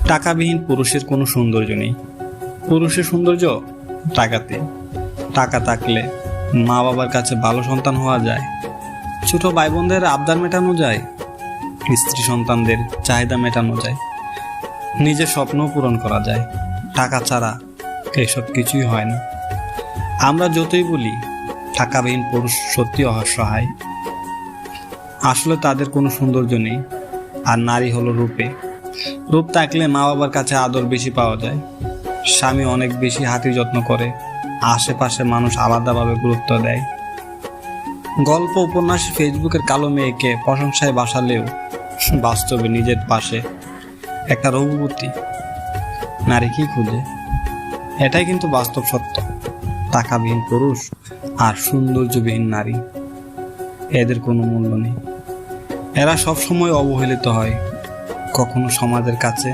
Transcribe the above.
টাকাবিহীন পুরুষের কোনো সৌন্দর্য নেই। পুরুষের সৌন্দর্য টাকাতে। টাকা থাকলে মা বাবার কাছে ভালো সন্তান হওয়া যায়, ছোট ভাই বোনদের আবদার মেটানো যায়, স্ত্রী সন্তানদের চাহিদা মেটানো যায়, নিজের স্বপ্ন পূরণ করা যায়। টাকা ছাড়া এসব কিছুই হয় না। আমরা যতই বলি টাকাবিহীন পুরুষ সত্যি অসহায়, আসলে তাদের কোনো সৌন্দর্য নেই। আর নারী হলো রূপে। রূপ থাকলে মা বাবার কাছে আদর বেশি পাওয়া যায়, স্বামী অনেক বেশি হাতি যত্ন করে, আশেপাশে মানুষ আলাদাভাবে গুরুত্ব দেয়। গল্প উপন্যাসে ফেসবুকের কালো মেয়েকে প্রশংসায় বাসালেও বাস্তবে নিজের পাশে একটা রঘুপতি নারী কি খুঁজে? এটাই কিন্তু বাস্তব সত্য। টাকাবিহীন পুরুষ আর সৌন্দর্যবিহীন নারী, এদের কোনো মূল্য নেই। এরা সবসময় অবহেলিত হয়, কখনো সমাজের কাছে,